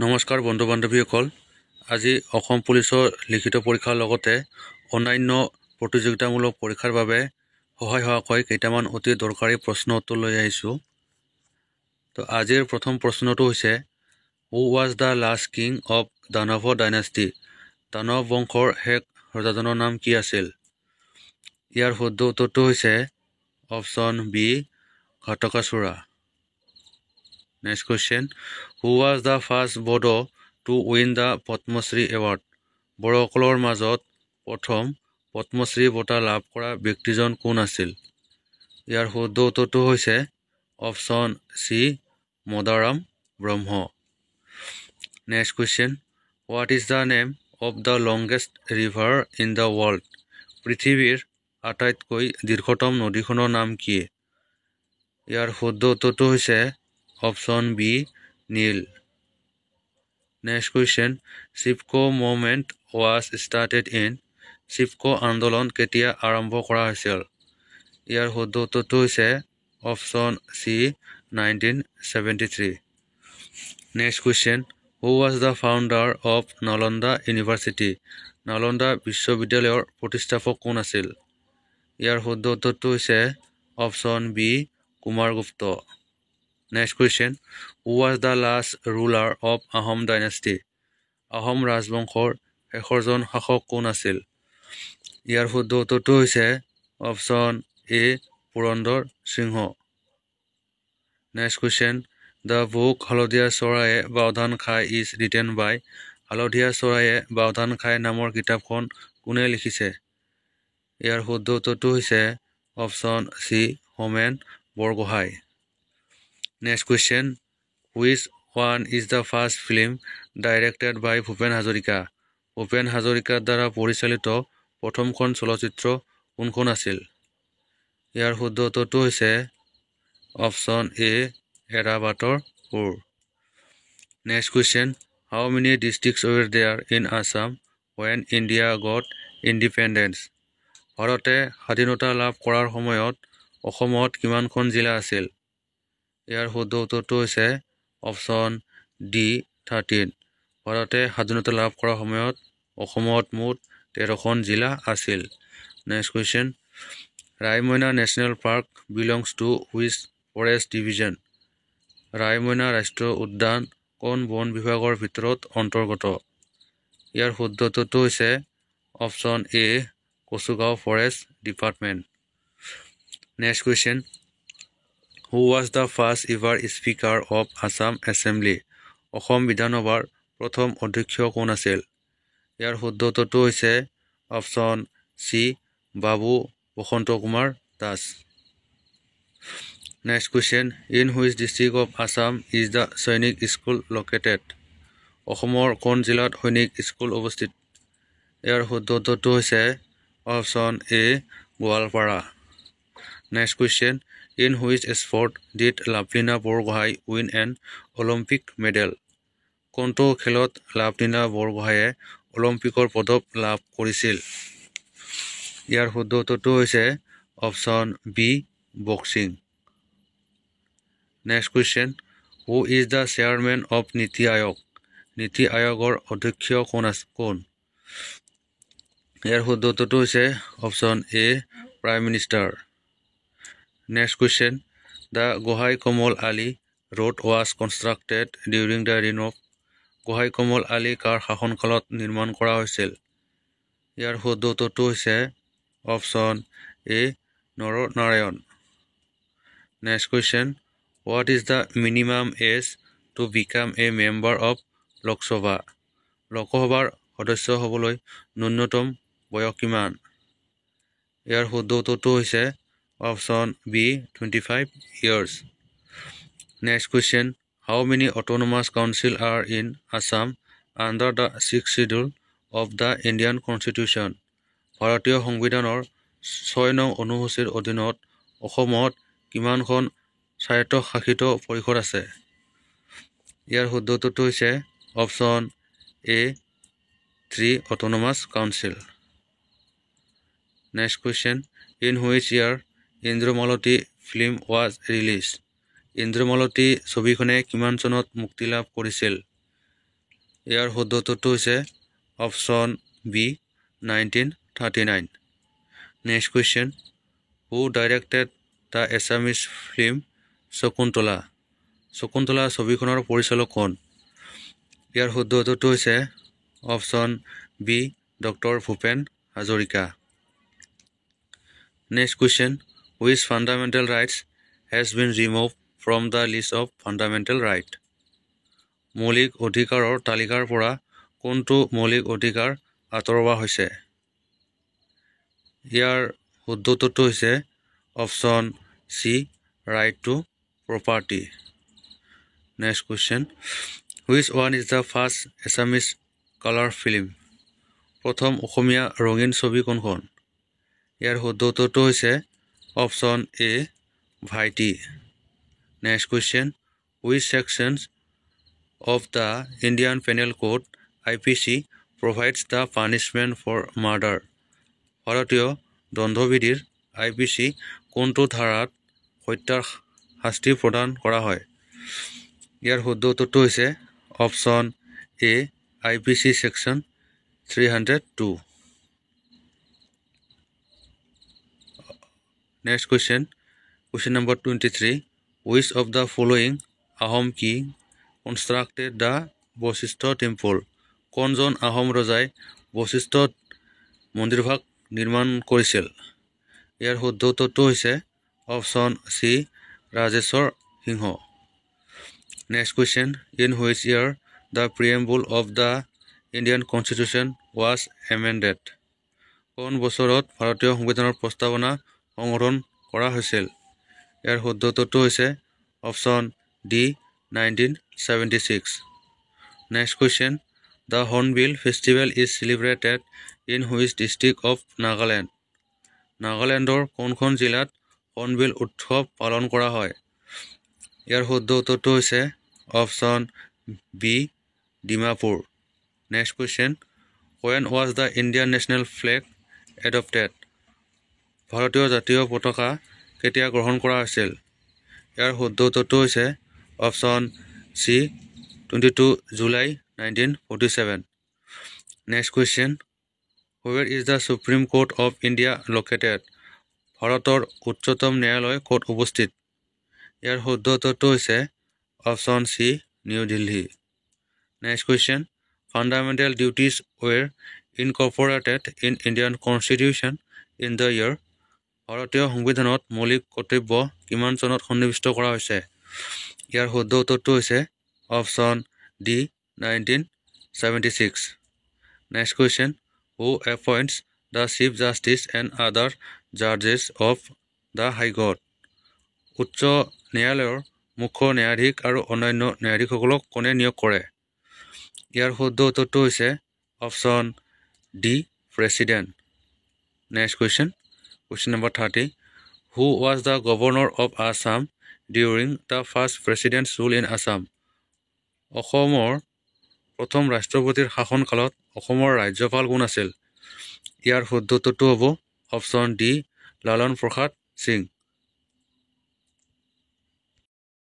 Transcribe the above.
নমস্কাৰ বন্ধু বান্ধৱীসকল আজি অসম পুলিচৰ লিখিত পৰীক্ষাৰ লগতে অন্যান্য প্ৰতিযোগিতামূলক পৰীক্ষাৰ বাবে সহায় হোৱাকৈ কেইটামান অতি দৰকাৰী প্ৰশ্ন উত্তৰ লৈ আহিছোঁ। তো আজিৰ প্ৰথম প্ৰশ্নটো হৈছে who was the last king of Danava dynasty? Danava বংশৰ শেষ ৰজাজনৰ নাম কি আছিল? ইয়াৰ শুদ্ধ উত্তৰটো হৈছে option B Ghatakasura. Next question. Who was the first Bodo to win the Padma Shri Award? বড়োসকলৰ মাজত প্ৰথম পদ্মশ্ৰী বঁটা লাভ কৰা ব্যক্তিজন কোন আছিল? ইয়াৰ শুদ্ধ উত্তৰটো হৈছে option C Madaram Brahma. Next question. What is the name of the longest river in the world? পৃথিৱীৰ আটাইতকৈ দীৰ্ঘতম নদীখনৰ নাম কি? ইয়াৰ শুদ্ধ উত্তৰটো হৈছে অপশ্যন বি নীল। Next question. Chipko movement was started in? Chipko আন্দোলন কেতিয়া আৰম্ভ কৰা হৈছিল? ইয়াৰ শুদ্ধ উত্তৰটো হৈছে option C 1973। Next question. Who was the founder of Nalanda University? Nalanda বিশ্ববিদ্যালয়ৰ প্ৰতিষ্ঠাপক কোন আছিল? ইয়াৰ শুদ্ধ উত্তৰটো হৈছে option B Kumaragupta. Next question. Who was the last ruler of Ahom dynasty? Ahom ৰাজবংশৰ শেষৰজন শাসক কোন আছিল? ইয়াৰ শুদ্ধ উত্তৰটো হৈছে option A Purandar Singha. Next question. The book হালধীয়া চৰায়ে বাওধান খায় is written by? হালধীয়া চৰায়ে বাওধান খায় নামৰ কিতাপখন কোনে লিখিছে? ইয়াৰ শুদ্ধ উত্তৰটো হৈছে option C Homen Borgohain. Next question. Which one is the first film directed by Bhupen Hazarika? Bhupen হাজৰিকাৰ দ্বাৰা পৰিচালিত প্ৰথমখন চলচ্চিত্ৰ কোনখন আছিল? ইয়াৰ শুদ্ধ উত্তৰটো হৈছে অপশ্যন এ এৰাবাটৰ সুৰ। Next question. How many districts were there in Assam when India got independence? ভাৰতে স্বাধীনতা লাভ কৰাৰ সময়ত অসমত কিমানখন জিলা আছিল? ইয়াৰ শুদ্ধ উত্তৰটো হৈছে অপশ্যন ডি 13। ভাৰতে স্বাধীনতা লাভ কৰাৰ সময়ত অসমত মুঠ 13খন জিলা আছিল। Next question. Raimona national park belongs to which forest division? Raimona ৰাষ্ট্ৰীয় উদ্যান কোন বন বিভাগৰ ভিতৰত অন্তৰ্গত? ইয়াৰ শুদ্ধ উত্তৰটো হৈছে option A Kachugaon forest department. Next question. Who was the first ever Speaker of Assam Assembly? Assam বিধানসভাৰ প্ৰথম অধ্যক্ষ কোন আছিল? ইয়াৰ শুদ্ধ উত্তৰটো হৈছে option C Babu Basanta Kumar Das. Next question. In which district of Assam is the সৈনিক স্কুল located? অসমৰ কোন জিলাত সৈনিক স্কুল অৱস্থিত? ইয়াৰ শুদ্ধ উত্তৰটো হৈছে option A Goalpara. Next question. In which sport did Lovlina Borgohain win an Olympic medal? কোনটো খেলত লাভলীনা বৰগোহাঁয়ে অলিম্পিকৰ পদক লাভ কৰিছিল? ইয়াৰ শুদ্ধ উত্তৰটো হৈছে option B boxing. Next question. Who is the chairman of নীতি আয়োগ? নীতি আয়োগৰ অধ্যক্ষ কোন? ইয়াৰ শুদ্ধ উত্তৰটো হৈছে option A prime minister. Next question. The Gohai Komal Ali Road was constructed during the reign of? Gohain Kamal Ali কাৰ শাসনকালত নিৰ্মাণ কৰা হৈছিল? ইয়াৰ শুদ্ধ উত্তৰটো হৈছে option A Naranarayan. Next question. What is the minimum age to become a member of Lok Sabha? লোকসভাৰ সদস্য হ'বলৈ ন্যূনতম বয়স কিমান? ইয়াৰ শুদ্ধ উত্তৰটো হৈছে option B 25 years. Next question. How many autonomous council are in Assam under the 6th schedule of the Indian Constitution? ভাৰতীয় সংবিধানৰ 6 নং অনুসূচীৰ অধীনত অসমত কিমানখন স্বায়ত্তশাসিত পৰিষদ আছে? ইয়াৰ শুদ্ধ উত্তৰটো হৈছে option A 3 autonomous council. Next question. In which year Indramalati film was released? Indramalati ছবিখনে কিমান চনত মুক্তি লাভ কৰিছিল? ইয়াৰ শুদ্ধ উত্তৰটো হৈছে option B 1939 next question who directed the Assamese film Shakuntala ছবিখনৰ পৰিচালক কোন ইয়াৰ শুদ্ধ উত্তৰটো হৈছে option B doctor Bhupen Hazarika next question which fundamental rights has been removed from the list of fundamental right মৌলিক অধিকাৰৰ তালিকাৰ পৰা কোনটো মৌলিক অধিকাৰ আঁতৰোৱা হৈছে ইয়াৰ শুদ্ধ উত্তৰটো হৈছে option C right to property next question which one is the first Assamese color film প্ৰথম অসমীয়া ৰঙীন ছবি কোনখন ইয়াৰ শুদ্ধ উত্তৰটো হৈছে অপশ্যন এ ভাইটি next question which sections of the Indian Penal Code IPC provides the punishment for murder ভাৰতীয় দণ্ডবিধিৰ IPC কোনটো ধাৰাত হত্যাৰ শাস্তি প্ৰদান কৰা হয় ইয়াৰ শুদ্ধ উত্তৰটো হৈছে option A IPC section 302 next question number 23 which of the following Ahom king constructed the Bosishta temple কোনজন আহোম ৰজাই বশিষ্ঠ মন্দিৰভাগ নিৰ্মাণ কৰিছিল ইয়াৰ শুদ্ধ উত্তৰটো হৈছে option C Rajeswar Singha next question in which year the preamble of the Indian Constitution was amended কোন বছৰত ভাৰতীয় সংবিধানৰ প্ৰস্তাৱনা সংশোধন কৰা হৈছিল ইয়াৰ শুদ্ধ উত্তৰটো হৈছে option D 1976 next question the Hornbill festival is celebrated in which district of Nagaland নাগালেণ্ডৰ কোনখন জিলাত হৰ্ণবিল উৎসৱ পালন কৰা হয় ইয়াৰ শুদ্ধ উত্তৰটো হৈছে option B Dimapur next question when was the Indian national flag adopted ভাৰতীয় জাতীয় পতাকা কেতিয়া গ্ৰহণ কৰা হৈছিল ইয়াৰ শুদ্ধ উত্তৰটো হৈছে option C 22 July 1947 next question where is the Supreme Court of India located ভাৰতৰ উচ্চতম ন্যায়ালয় ক'ত অৱস্থিত ইয়াৰ শুদ্ধ উত্তৰটো হৈছে option C new Delhi next question fundamental duties were incorporated in Indian Constitution in the year ভাৰতীয় সংবিধানত মৌলিক কৰ্তব্য কিমান চনত সন্নিৱিষ্ট কৰা হৈছে ইয়াৰ শুদ্ধ উত্তৰটো হৈছে option D 1976 next question who appoints the Chief Justice and other judges of the High Court উচ্চ ন্যায়ালয়ৰ মুখ্য ন্যায়াধীশ আৰু অন্যান্য ন্যায়াধীশসকলক কোনে নিয়োগ কৰে ইয়াৰ শুদ্ধ উত্তৰটো হৈছে option D president next question number 30 who was the governor of Assam during the first president's rule in Assam অসমৰ প্ৰথম ৰাষ্ট্ৰপতিৰ শাসনকালত অসমৰ ৰাজ্যপাল কোন আছিল ইয়াৰ শুদ্ধ উত্তৰটো হ'ব অপশ্যন ডি লালন প্ৰসাদ সিং